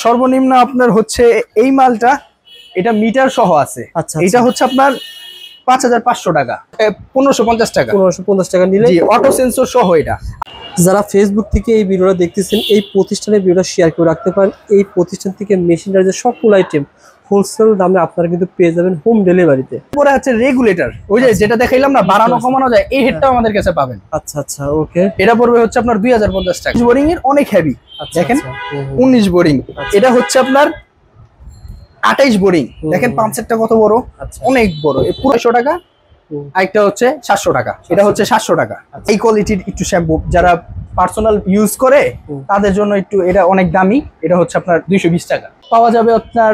সর্বনিম্ন আপনার হচ্ছে এই মালটা, এটা মিটার সহ আছে। আচ্ছা, এটা হচ্ছে আপনার 5500 টাকা, 1550 টাকা, 1550 টাকা নিলে অটো সেন্সর সহ। এটা যারা ফেসবুক থেকে এই ভিডিওটা দেখতেছেন, এই প্রতিষ্ঠানের ভিডিওটা শেয়ার করে রাখতে পারেন। এই প্রতিষ্ঠান থেকে মেশিনারি যে সকল আইটেম হোলসেল দামে আপনারা কিন্তু পেয়ে যাবেন হোম ডেলিভারিতে। পরে হচ্ছে রেগুলেটর, ওই যে যেটা দেখাইলাম না, বাড়ানো কমানো যায়, এই হেডটাও আমাদের কাছে পাবেন। আচ্ছা আচ্ছা, ওকে। এটা পড়বে হচ্ছে আপনার 2050 টাকা। বোরিং এর অনেক হেভি, দেখেন 19 বোরিং। এটা হচ্ছে আপনার 28 বোরিং, দেখেন পাম্পসেটটা কত বড়, অনেক বড়। এই পুরো 100 টাকা। আরেকটা হচ্ছে 700 টাকা, এটা হচ্ছে 700 টাকা। এই কোয়ালিটির একটু শ্যাম্পু যারা পার্সোনাল ইউজ করে তাদের জন্য একটু এটা অনেক দামি। এটা হচ্ছে আপনার 220 টাকা পাওয়া যাবে আপনার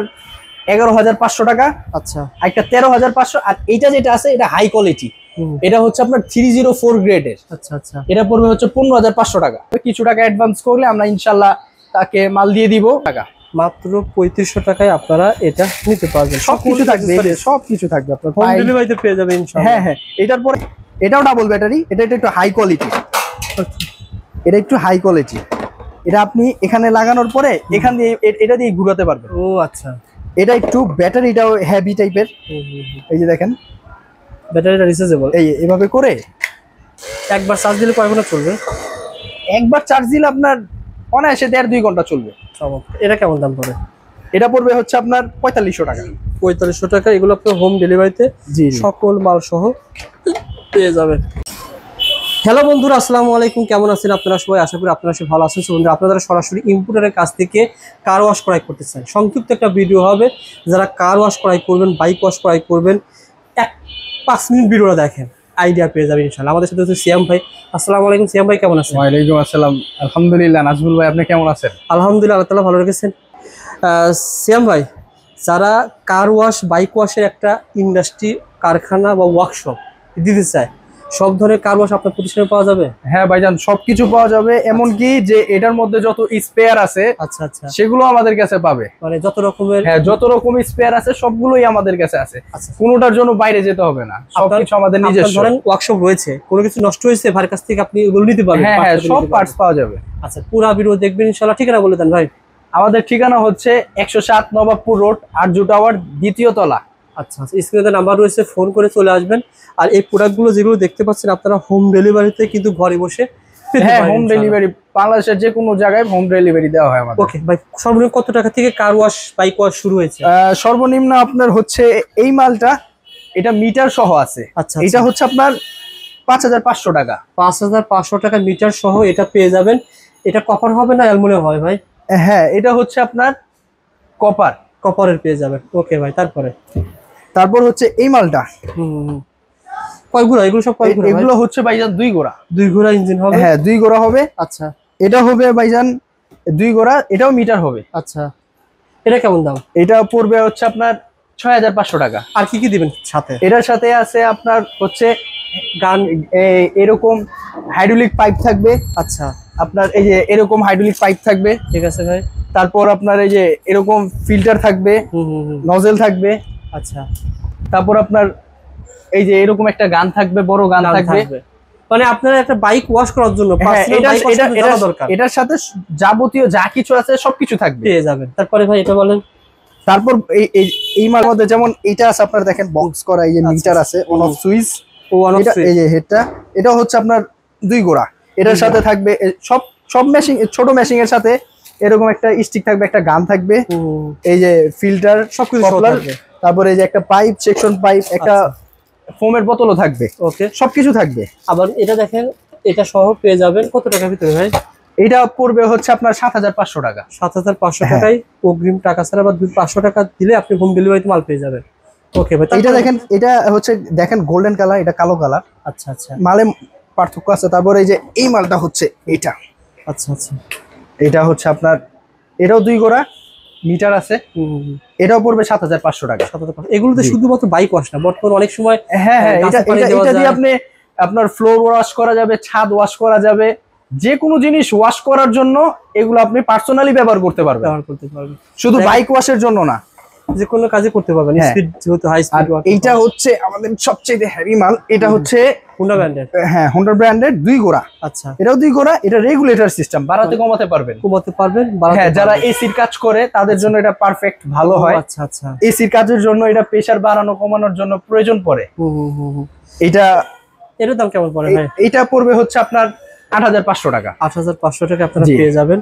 11,500 টাকা। আচ্ছা, একটা 13,500। আর এইটা যেটা আছে এটা হাই কোয়ালিটি, এটা হচ্ছে আপনার 304 গ্রেডের। আচ্ছা আচ্ছা, এটা পড়বে হচ্ছে 15,500 টাকা। কিছু টাকা অ্যাডভান্স করলে আমরা ইনশাল্লাহ তাকে মাল দিয়ে দিব। টাকা মাত্র 3500 টাকায় আপনারা এটা নিতে পারবেন। সবকিছু থাকবে, সবকিছু থাকবে আপনার হোম ডেলিভারিতে পেয়ে যাবেন ইনশাআল্লাহ। হ্যাঁ হ্যাঁ, এটার পরে এটাও ডাবল ব্যাটারি। এটা একটু হাই কোয়ালিটি, এটা একটু হাই কোয়ালিটি। এটা আপনি এখানে লাগানোর পরে এখান দিয়ে এটা দিয়ে ঘুরাতে পারবেন। ও আচ্ছা, এটা একটু ব্যাটারিটাও হেভি টাইপের। এই যে দেখেন ব্যাটারিটা রিচার্জেবল। এই এভাবে করে একবার চার্জ দিলে কয় ঘন্টা চলবে? একবার চার্জ দিলে আপনার অনায়াসে 1.5-2 ঘন্টা চলবে। এটা কেমন দাম পড়ে? এটা পড়বে হচ্ছে আপনার 4500 টাকা। 4500 টাকা। এগুলো আপনার হোম ডেলিভারিতে সকল মাল সহ পেয়ে যাবেন। হ্যালো বন্ধুরা, আসসালামু আলাইকুম। কেমন আছেন আপনারা সবাই? আশা করি আপনারা সবাই ভালো আছেন। বন্ধুরা, আপনারা সরাসরি ইম্পোর্টারের কাছ থেকে কার ওয়াশ ক্রয় করতে চান, সংক্ষিপ্ত একটা ভিডিও হবে। যারা কার ওয়াশ ক্রয় করবেন, বাইক ওয়াশ ক্রয় করবেন, 5 মিনিট ভিডিওটা দেখেন, আইডিয়া পেয়ে যাবেন ইনশাআল্লাহ। আমাদের সাথে হচ্ছে সিয়াম ভাই। আসসালামু আলাইকুম সিয়াম ভাই, কেমন আছেন? ওয়ালাইকুম আসসালাম, আলহামদুলিল্লাহ। নাজমুল ভাই, আপনি কেমন আছেন? আলহামদুলিল্লাহ, আল্লাহ তাআলা ভালো রেখেছেন। সিয়াম ভাই, যারা কার ওয়াশ বাইক ওয়াশের একটা ইন্ডাস্ট্রি, কারখানা বা ওয়ার্কশপ দিতে চায়, সব ধরনের কার ওয়াশ আপনার প্রতিষ্ঠানে পাওয়া যাবে? হ্যাঁ ভাইজান, সবকিছু পাওয়া যাবে। এমনকি যে এটার মধ্যে যত স্পেয়ার আছে, আচ্ছা আচ্ছা, সেগুলো আমাদের কাছে পাবে। মানে যত রকমের, হ্যাঁ, যত রকম স্পেয়ার আছে সবগুলোই আমাদের কাছে আছে। কোনোটার জন্য বাইরে যেতে হবে না, সবকিছু আমাদের নিজস্ব। ধরেন ওয়ার্কশপ রয়েছে, কোনো কিছু নষ্ট হয়েছে, ভাইয়ের কাছ থেকে আপনি এগুলো নিতে পারবেন। হ্যাঁ হ্যাঁ, সব পার্টস পাওয়া যাবে। আচ্ছা, পুরো ভিডিও দেখবেন ইনশাআল্লাহ। ঠিকানা বলে দেন ভাই। আমাদের ঠিকানা হচ্ছে 107 নবাবপুর রোড, আরজু টাওয়ার, 2য় তলা। আচ্ছা আচ্ছা, স্ক্রিনে নাম্বার রয়েছে, ফোন করে চলে আসবেন। আর এই প্রোডাক্টগুলো যেগুলো দেখতে পাচ্ছেন আপনারা হোম ডেলিভারিতে কিন্তু ঘরে বসে, হ্যাঁ, হোম ডেলিভারি বাংলাদেশের যে কোনো জায়গায় হোম ডেলিভারি দেওয়া হয় আমাদের। ওকে ভাই, সর্বনিম্ন কত টাকা থেকে কার ওয়াশ বাইক ওয়াশ শুরু হয়েছে? সর্বনিম্ন আপনার হচ্ছে এই মালটা, এটা মিটার সহ আছে। আচ্ছা, এটা হচ্ছে আপনার 5500 টাকা। 5500 টাকা মিটার সহ এটা পেয়ে যাবেন। এটা কপার হবে না অ্যালুমিনিয়াম হবে ভাই? হ্যাঁ, এটা হচ্ছে আপনার কপারের পেয়ে যাবেন। ওকে ভাই, তারপর হচ্ছে এই মালটা। কয় গোড়া এগুলো? সব কয় গোড়া? এগুলো হচ্ছে ভাইজান 2 গোড়া। 2 গোড়া ইঞ্জিন হবে? হ্যাঁ, 2 গোড়া হবে। আচ্ছা, এটা হবে ভাইজান 2 গোড়া, এটাও মিটার হবে। আচ্ছা, এটা কেমন দাম? এটা পড়বে হচ্ছে আপনার 6500 টাকা। আর কি কি দিবেন সাথে? এটার সাথে আছে আপনার হচ্ছে গান, এরকম হাইড্রোলিক পাইপ থাকবে। আচ্ছা, আপনার এই যে এরকম হাইড্রোলিক পাইপ থাকবে। ঠিক আছে ভাই। তারপর আপনার এই যে এরকম ফিল্টার থাকবে, নজেল থাকবে। আচ্ছা, তারপর আপনার এই যে এরকম একটা গান থাকবে, বড় গান থাকবে। মানে আপনারা একটা বাইক ওয়াশ করার জন্য এটার সাথে যাবতীয় যা কিছু আছে সবকিছু থাকবে, পেয়ে যাবেন। তারপরে ভাই এটা বলেন। তারপর এই মালের মধ্যে যেমন এইটা আছে আপনার, দেখেন বক্স করা, এই যে মিটার আছে, অন অফ সুইচ। এই যে হেডটা, এটা হচ্ছে আপনার 2 গোড়া। এটার সাথে থাকবে সব মেশিন, ছোট মেশিন এর সাথে এরকম একটা স্টিক থাকবে, একটা গান থাকবে, এই যে ফিল্টার, সবকিছু থাকবে। তারপরে এই যে একটা পাইপ, সেকশন পাইপ, একটা ফোমের বোতলও থাকবে। ওকে, সবকিছু থাকবে। আবার এটা দেখেন, এটা সহ পেয়ে যাবেন কত টাকার ভিতরে ভাই? এটা পড়বে হচ্ছে আপনার 7500 টাকা। 7500 টাকায় অগ্রিম টাকা ছাড়া বা 500 টাকা দিলে আপনি হোম ডেলিভারিতে মাল পেয়ে যাবেন। ওকে ভাই, এটা দেখেন, এটা হচ্ছে দেখেন গোল্ডেন কালার, এটা কালো কালার। আচ্ছা আচ্ছা, মালে পার্থক্য আছে। তারপরে এই যে এই মালটা হচ্ছে এটা। আচ্ছা আচ্ছা, এটা হচ্ছে আপনার, এটাও 2 গোড়া, মিটার আছে। এটাও পড়বে 7500 টাকা। এগুলোতে শুধুমাত্র বাইক ওয়াশ না, বর্তমানে অনেক সময় হ্যাঁ হ্যাঁ, এটা দিয়ে আপনি আপনার ফ্লোর ওয়াশ করা যাবে, ছাদ ওয়াশ করা যাবে, যে কোনো জিনিস ওয়াশ করার জন্য এগুলো আপনি পার্সোনালি ব্যবহার করতে পারবেন। শুধু বাইক ওয়াশের জন্য না, যে কোনো কাজে করতে পারবেন। স্পিড যেহেতু হাই স্পিড। এইটা হচ্ছে আমাদের সবচেয়ে হেভি মাল। এটা হচ্ছে হোন্ডা ব্র্যান্ডের। হ্যাঁ হোন্ডা ব্র্যান্ডের 2 গোড়া। আচ্ছা, এটাও 2 গোড়া, এটা রেগুলেটর সিস্টেম, বাড়াতে কমাতে পারবেন। হ্যাঁ, যারা এসির কাজ করে তাদের জন্য এটা পারফেক্ট ভালো হয়। আচ্ছা আচ্ছা, এসির কাজের জন্য এটা প্রেসার বাড়ানো কমানোর জন্য প্রয়োজন পড়ে। এটা এর দাম কেমন পড়ে ভাই? এটা পড়বে হচ্ছে আপনার 8500 টাকা। 8500 টাকা আপনারা পেয়ে যাবেন।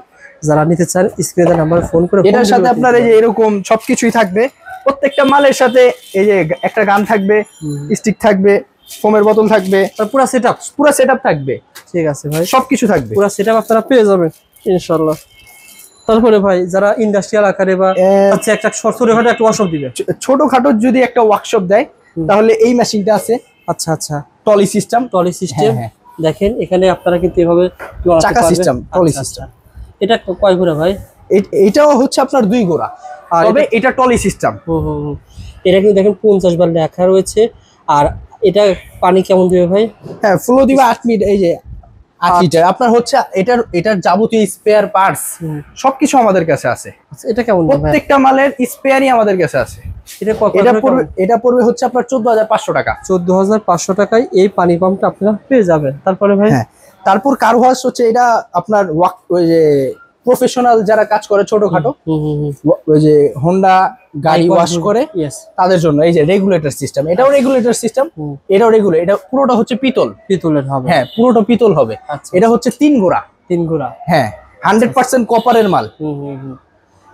যারা নিতে চান স্ক্রিনে দেওয়া নম্বরে ফোন করে, এটার সাথে আপনার এই যে এরকম সবকিছুই থাকবে, প্রত্যেকটা মালের সাথে এই যে একটা গান থাকবে, স্টিক থাকবে, ফোমের বোতল থাকবে, পুরো সেটআপ থাকবে। ঠিক আছে ভাই, সবকিছু থাকবে, পুরো সেটআপ আপনারা পেয়ে যাবেন ইনশাআল্লাহ। তারপরে ভাই যারা ইন্ডাস্ট্রিয়াল আকারে বা আচ্ছা একটা ছোটখাটো একটা ওয়ার্কশপ দিবে, ছোটখাটো যদি একটা ওয়ার্কশপ দেয় তাহলে এই মেশিনটা আছে। আচ্ছা আচ্ছা, টলি সিস্টেম। দেখেন এখানে আপনারা কিন্তু এভাবে চাকা সিস্টেম, টলি সিস্টেম। এটা কয় ঘোড়া ভাই? এটাও হচ্ছে আপনার 2 গোড়া, তবে এটা টলি সিস্টেম। এটা কিন্তু দেখেন 50 বার লেখা রয়েছে। আর এটা পানি কেমন দিবে ভাই? হ্যাঁ, ফ্লো দিবে 8 মিনিট, এই যে 8 লিটার। আপনার হচ্ছে এটার যাবতীয় স্পেয়ার পার্টস সবকিছু আমাদের কাছে আছে। এটা কেমন? প্রত্যেকটা মালের স্পেয়ারই আমাদের কাছে আছে। এটা পড়বে হচ্ছে আপনার 14500 টাকা। 14500 টাকায় এই পানি পাম্পটা আপনারা পেয়ে যাবেন। তারপরে ভাই, হ্যাঁ, তারপর কার ওয়াশ হচ্ছে এটা আপনার ওই যে প্রফেশনাল যারা কাজ করে ছোটখাটো, ওই যে হোন্ডা গাড়ি ওয়াশ করে তাদের জন্য এই যে রেগুলেটর সিস্টেম। এটাও রেগুলেটর সিস্টেম, এটাও রেগুলেটর। এটা পুরোটা হচ্ছে পিতলের হবে। হ্যাঁ, পুরোটা পিতল হবে। এটা হচ্ছে 3 গোড়া। হ্যাঁ, 100% কপারের মাল।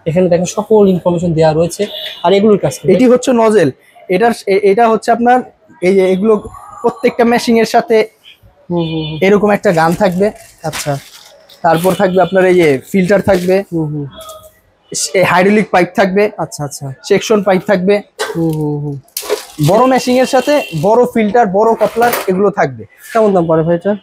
এখানে দেখেন সকল ইনফরমেশন দেওয়া রয়েছে। আর এগুলোর কাছে এটি হচ্ছে নজেল। এটা হচ্ছে আপনার এই যে এগুলো প্রত্যেকটা মেশিং এর সাথে এরকম একটা গান থাকবে। আচ্ছা, তারপর থাকবে আপনার এই যে ফিল্টার থাকবে, হাইড্রোলিক পাইপ থাকবে। আচ্ছা আচ্ছা, সেকশন পাইপ থাকবে। বড় মেশিং এর সাথে বড় ফিল্টার, বড় কাপলার এগুলো থাকবে। কেমন দাম পড়ে ভাই এটা?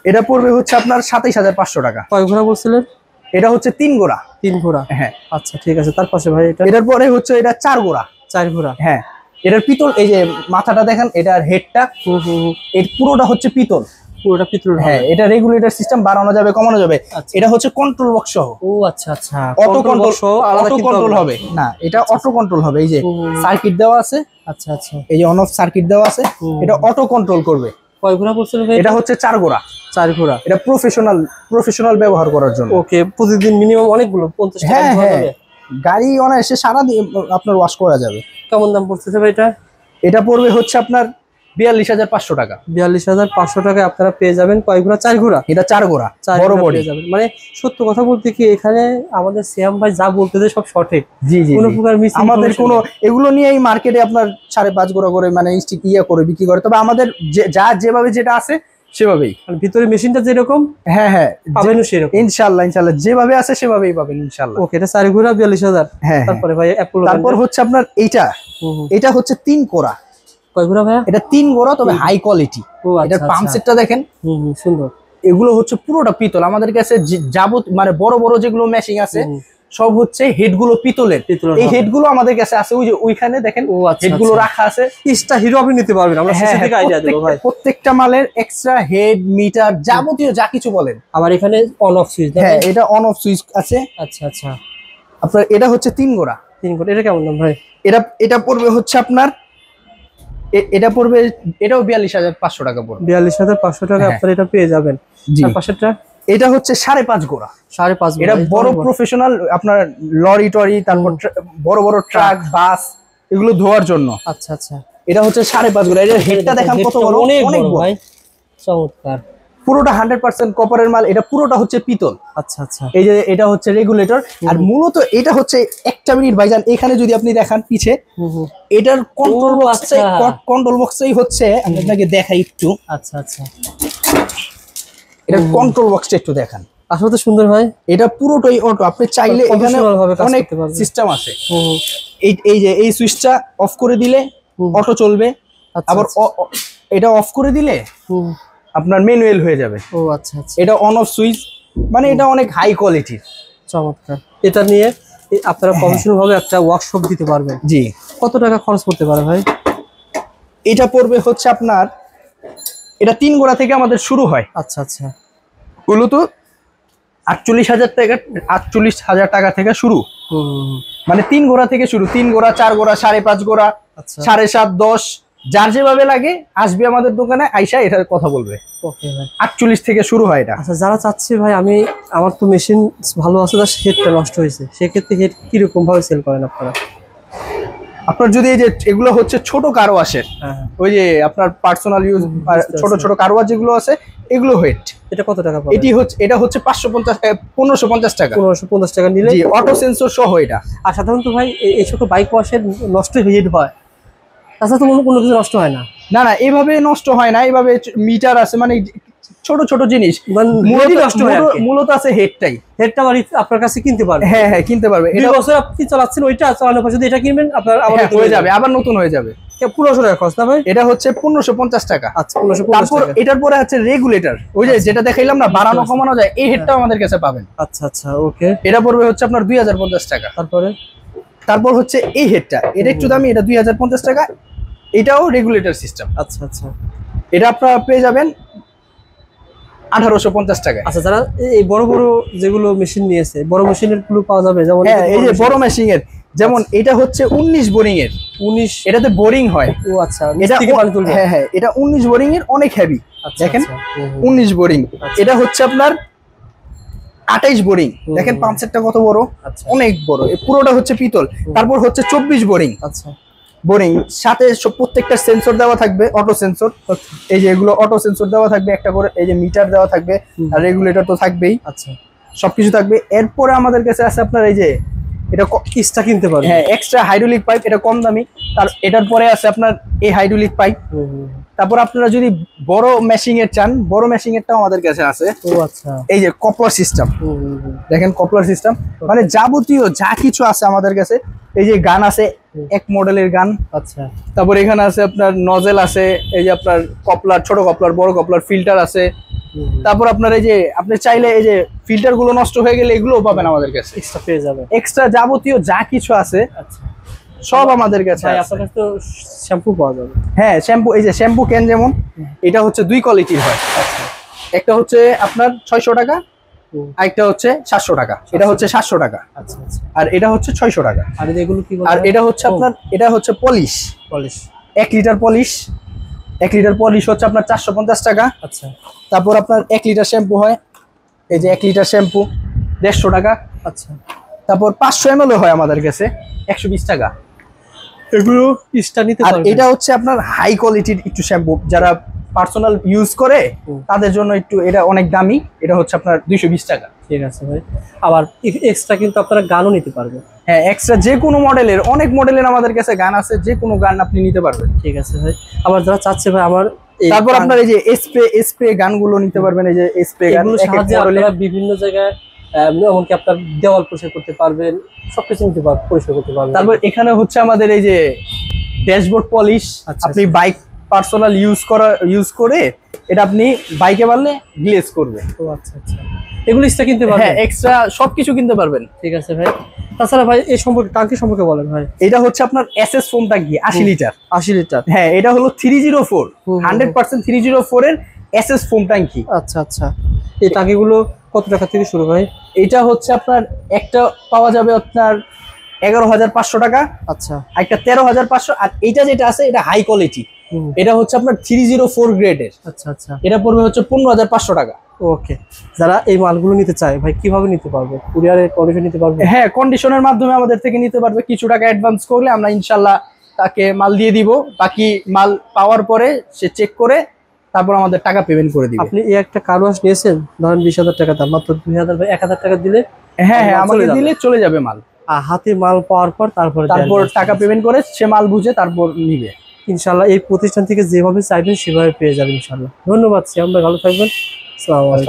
এটা পড়বে হচ্ছে আপনার 27500 টাকা। কয় ঘোড়া বলছিলেন? এটা হচ্ছে 3 গোড়া। 3 ঘোড়া, হ্যাঁ। আচ্ছা ঠিক আছে, তার পাশে ভাই এটার পরে হচ্ছে এটা 4 গোড়া। 4 ঘোড়া, হ্যাঁ। এটার পিতল, এই যে মাথাটা দেখেন, এটার হেডটা, এর পুরোটা হচ্ছে পিতল। পুরোটা পিতল। হ্যাঁ, এটা রেগুলেটর সিস্টেম, বাড়ানো যাবে কমানো যাবে। এটা হচ্ছে কন্ট্রোল বক্স সহ। ও আচ্ছা আচ্ছা, অটো কন্ট্রোল সহ, অটো কন্ট্রোল হবে না, এটা অটো কন্ট্রোল হবে। এই যে সার্কিট দেওয়া আছে। আচ্ছা আচ্ছা, এই যে অন অফ সার্কিট দেওয়া আছে, এটা অটো কন্ট্রোল করবে। কয় ঘোড়া বলছিলেন ভাই? এটা হচ্ছে 4 গোড়া। 4 ঘোড়া। এটা প্রফেশনাল ব্যবহার করার জন্য। ওকে, প্রতিদিন মিনিমাম অনেকগুলো 50 টাকা হবে। গাড়ি অনায়াসে সারা দিন আপনার ওয়াশ করা যাবে। কেমন দাম পড়তেছে ভাই এটা? এটা পড়বে হচ্ছে আপনার 42500 টাকা। 42500 টাকায় আপনারা পেয়ে যাবেন কয় ঘোড়া? 4 ঘোড়া। এটা 4 ঘোড়া, বড় বড় পেয়ে যাবেন। মানে সত্য কথা বলতে কি, এখানে আমাদের সিয়াম ভাই যা বলতেছে সব সঠিক। জি জি, কোনো প্রকার মিস আমাদের কোনো এগুলো নিয়েই মার্কেটে আপনার 5.5 ঘোড়া করে মানে ইনস্টিক করে বিক্রি করে। তবে আমাদের যেভাবে যেটা আছে সেভাবেই, ভিতরে মেশিনটা যেরকম হ্যাঁ পাবেন সেরকম ইনশাআল্লাহ। যেভাবে আছে সেভাবেই পাবেন ইনশাআল্লাহ। ওকে, এটা 4 ঘোড়া 42000। হ্যাঁ। তারপরে ভাই তারপর হচ্ছে আপনার এটা হচ্ছে 3 কোড়া। কয় ঘোড়া ভাই? এটা 3 গোড়া, তবে হাই কোয়ালিটি। এটার পাম্প সেটটা দেখেন, সুন্দর। এগুলো হচ্ছে পুরোটা পিতল। আমাদের কাছে মানে বড় বড় যেগুলো মেশিং আছে সব হচ্ছে হেডগুলো পিতলের। এই হেডগুলো আমাদের কাছে আছে, ওই যে ওইখানে দেখেন হেডগুলো রাখা আছে। এক্সট্রা হিরো আপনি নিতে পারবেন, আমরা শেষে থেকে আইডিয়া দেব ভাই। প্রত্যেকটা মালের এক্সট্রা হেড, মিটার, যাবতীয় যা কিছু বলেন। আবার এখানে অন অফ সুইচ। হ্যাঁ, এটা অন অফ সুইচ আছে। আচ্ছা আচ্ছা, আপনার এটা হচ্ছে 3 গোড়া। 3 গোড়া। এটা কেমন দাম ভাই? এটা পড়বে হচ্ছে আপনার এটা পড়বে, এটাও 42500 টাকা পড়বে। 42500 টাকা আপনারা এটা পেয়ে যাবেন। আর পাশেরটা এটা হচ্ছে 5.5 গোড়া। 5.5 গোড়া। এটা বড় প্রফেশনাল আপনার লরি টরি, তারপর বড় বড় ট্রাক, বাস এগুলো ধোয়ার জন্য। আচ্ছা আচ্ছা, এটা হচ্ছে 5.5 গোড়া। এর হেডটা দেখেন কত বড়, অনেক বড় ভাই, চমৎকার। পুরোটা 100% কপারের মাল। এটা পুরোটা হচ্ছে পিতল। আচ্ছা আচ্ছা, এই যে এটা হচ্ছে রেগুলেটর। আর মূলত এটা হচ্ছে একটা মিনিট ভাইজান, এখানে যদি আপনি দেখান পিছে, এটার কন্ট্রোল বক্সই হচ্ছে, আমি আপনাকে দেখাই একটু। আচ্ছা আচ্ছা, এটা কন্ট্রোল বক্সটা একটু দেখান। আসলে তো সুন্দর ভাই। এটা পুরোটাই অটো। আপনি চাইলে এখানে অনেক সিস্টেম আছে। এই যে এই সুইচটা অফ করে দিলে অটো চলবে, আবার এটা অফ করে দিলে আপনার ম্যানুয়াল হয়ে যাবে। ও আচ্ছা আচ্ছা, এটা অন অফ সুইচ, মানে এটা অনেক হাই কোয়ালিটির। চমৎকার। এটা নিয়ে আপনারা প্রফেশনাল ভাবে একটা ওয়ার্কশপ দিতে পারবেন। জি। কত টাকা খরচ করতে পারে ভাই? এটা পড়বে হচ্ছে আপনার, এটা 3 গোড়া থেকে আমাদের শুরু হয়। আচ্ছা আচ্ছা, মূলত 48,000 টাকা থেকে শুরু। মানে 3 গোড়া থেকে শুরু। 3 গোড়া, 4 গোড়া, 5.5 গোড়া, 7.5, 10, যার যেভাবে লাগে আসবে আমাদের দোকানে, আইসা এটার কথা বলবে। ওকে ভাই, 48 থেকে শুরু হয় এটা। আচ্ছা যারা চাচ্ছে ভাই আমার তো মেশিন ভালো আছে, তার হেডটা নষ্ট হয়েছে, সেক্ষেত্রে হেড কিরকম ভাবে সেল করেন আপনারা? আপনার যদি এই যে এগুলো হচ্ছে ছোট কারো আসে, ওই যে আপনার পার্সোনাল ইউজ ছোট ছোট কারোয়া যেগুলো আছে এগুলো হেড, এটা কত টাকা পাবে? এটা হচ্ছে 550 টাকা, 1550 টাকা। 1550 টাকা নিলে অটো সেন্সর সহ এটা। আর সাধারণত ভাই এই ছোট বাইক ওয়াশের নষ্ট হেড হয়, তাছাড়া তো কোনো কিছু নষ্ট হয় না? না না, এইভাবে নষ্ট হয় না, এইভাবে মিটার আছে, মানে ছোট ছোট জিনিস মূলত আছে হেডটাই। হেডটা আপনার কাছে কিনতে পারবেন? হ্যাঁ হ্যাঁ কিনতে পারবে। 2 বছর আপনি চালাচ্ছেন, ওইটা চালানোর পর যদি এটা কিনবেন আপনার আবার হয়ে যাবে, আবার নতুন হয়ে যাবে। 1500 টাকা খরচ না ভাই? এটা হচ্ছে 1550 টাকা। আচ্ছা 1550 তারপর এটার পরে আছে রেগুলেটর, ওই যে যেটা দেখাইলাম না বাড়ানো কমানো যায়, এই হেডটাও আমাদের কাছে পাবেন। আচ্ছা আচ্ছা ওকে। এটা পড়বে হচ্ছে আপনার 2050 টাকা। তারপর হচ্ছে এই হেডটা, এটা একটু দামি, এটা 2050 টাকা। এটাও রেগুলেটর সিস্টেম। আচ্ছা আচ্ছা, এটা আপনারা পেয়ে যাবেন 1850 টাকায়। আচ্ছা যারা এই বড় বড় যেগুলো মেশিন নিয়েছে, বড় মেশিনের গুলো পাওয়া যাবে? যেমন এই যে বড় মেশিন এর, যেমন এটা হচ্ছে 19 বোরিং এর। 19 এটাতে বোরিং হয়। ও আচ্ছা, এটা হ্যাঁ হ্যাঁ, এটা 19 বোরিং এর, অনেক হেভি। দেখেন 19 বোরিং। এটা হচ্ছে আপনার 28 বোরিং। দেখেন পাম্প সেটটা কত বড়, অনেক বড়। এই পুরোটা হচ্ছে পিতল। তারপর হচ্ছে 24 বোরিং। আচ্ছা বোরিং, সাথে প্রত্যেকটা সেন্সর দেওয়া থাকবে, অটো সেন্সর। এই যে এগুলো অটো সেন্সর দেওয়া থাকবে একটা করে, এই যে মিটার দেওয়া থাকবে, আর রেগুলেটর তো থাকবেই। আচ্ছা সবকিছু থাকবে। এরপরে আমাদের কাছে আছে আপনার এই যে এটা এক্সট্রা কিনতে পারবেন। হ্যাঁ এক্সট্রা হাইড্রোলিক পাইপ, এটা কম দামি। এটার পরে আছে আপনার এই হাইড্রোলিক পাইপ। তারপর আপনারা যদি বড় মেশিং এর চান, বড় মেশিং এরটাও আমাদের কাছে আছে। ও আচ্ছা, এই যে কপলার সিস্টেম, দেখেন কপলার সিস্টেম, মানে যাবতীয় যা কিছু আছে আমাদের কাছে। এই যে গান আছে, এক মডেলের গান। আচ্ছা তারপর এখানে আছে আপনার নজেল আছে, এই যে আপনার কপলার, ছোট কপলার, বড় কপলার, ফিল্টার আছে। তারপর আপনার এই যে আপনি চাইলে এই যে ফিল্টার গুলো নষ্ট হয়ে গেলে এগুলোও পাবেন আমাদের কাছে, এক্সট্রা পেয়ে যাবেন। এক্সট্রা যাবতীয় যা কিছু আছে সব আমাদের কাছে। আপনার কাছে তো শ্যাম্পু পাওয়া যাবে। হ্যাঁ শ্যাম্পু, এই যে শ্যাম্পু ক্যান যেমন, এটা হচ্ছে 2 কোয়ালিটির হয়। একটা হচ্ছে আপনার 600 টাকা, আরেকটা হচ্ছে 700 টাকা। এটা হচ্ছে 700 টাকা। আচ্ছা আচ্ছা, আর এটা হচ্ছে 600 টাকা। আর এগুলো কি? আর এটা হচ্ছে আপনার, এটা হচ্ছে polish. 1 litre polish. 1 litre polish হচ্ছে আপনার 450 টাকা। আচ্ছা তারপর আপনার 1 লিটার শ্যাম্পু হয়, এই যে 1 লিটার শ্যাম্পু 150 টাকা। আচ্ছা তারপর 500 ml হয় আমাদের কাছে 120 টাকা। এগুলো ইস্টা নিতে পারবেন। আর এটা হচ্ছে আপনার হাই কোয়ালিটির একটু শ্যাম্পু, যারা পার্সোনাল ইউজ করে তাদের জন্য একটু এটা অনেক দামি। এটা হচ্ছে আপনার 220 টাকা। ঠিক আছে ভাই। আবার এক্সট্রা কিন্তু আপনারা গানও নিতে পারবেন। হ্যাঁ এক্সট্রা যে কোনো মডেলের, অনেক মডেলের আমাদের কাছে গান আছে, যে কোনো গান আপনি নিতে পারবেন। ঠিক আছে ভাই। আবার যারা চাচ্ছে ভাই আমার, তারপর আপনার এই যে স্প্রে গানগুলো নিতে পারবেন। এই যে স্প্রে গান, সাহায্যে আপনারা বিভিন্ন জায়গায় এমনকি আপনার দেওয়াল পরিষ্কার করতে পারবেন, সবকিছু নিতে পারবেন, পরিষ্কার করতে পারবেন। তারপর এখানে হচ্ছে আমাদের এই যে ড্যাশবোর্ড পলিশ। আপনি বাইক পার্সোনাল ইউজ করে এটা আপনি বাইকে মারলে গ্লেজ করবে। ও আচ্ছা আচ্ছা, এগুলো এক্সট্রা কিনতে পারবেন? হ্যাঁ এক্সট্রা সবকিছু কিনতে পারবেন। ঠিক আছে ভাই। তাছাড়া ভাই এই সম্পর্কে, টাঙ্কি সম্পর্কে বলেন ভাই। এটা হচ্ছে আপনার এসএস ফোম ট্যাঙ্কি, 80 লিটার। 80 লিটার, হ্যাঁ এটা হলো 304, 100% 304 এর এসএস ফোম ট্যাঙ্কি। আচ্ছা আচ্ছা, এই ট্যাঙ্কিগুলো কত টাকা থেকে শুরু ভাই? এটা হচ্ছে আপনার একটা পাওয়া যাবে আপনার 11,500 টাকা। আচ্ছা, একটা 13,500। আর এটা যেটা আছে এটা হাই কোয়ালিটি, এটা হচ্ছে আপনার 304 গ্রেডের। আচ্ছা আচ্ছা, এটা পড়বে হচ্ছে 15,500 টাকা। ওকে, যারা এই মালগুলো নিতে চায় ভাই কিভাবে নিতে পারবে? কুরিয়ারে কন্ডিশন নিতে পারবে? হ্যাঁ কন্ডিশনের মাধ্যমে আমাদের থেকে নিতে পারবে। কিছু টাকা অ্যাডভান্স করলে আমরা ইনশাল্লাহ তাকে মাল দিয়ে দিব। বাকি মাল পাওয়ার পরে সে চেক করে তারপর আমাদের টাকা পেমেন্ট করে দিবে। আপনি এই একটা কার ওয়াশ নিয়েছেন, ধরেন 20,000 টাকা দাম, মাত্র 2,000 বা 1,000 টাকা দিলে? হ্যাঁ হ্যাঁ, আমাকে দিলে চলে যাবে মাল। হাতে মাল পাওয়ার পর তারপর টাকা পেমেন্ট করে সে মাল বুঝে তারপর নিবে। ইনশাল্লাহ এই প্রতিষ্ঠান থেকে যেভাবে চাইবেন সেভাবে পেয়ে যাবেন ইনশাল্লাহ। ধন্যবাদ, আমরা ভালো থাকবেন। আসসালামু আলাইকুম।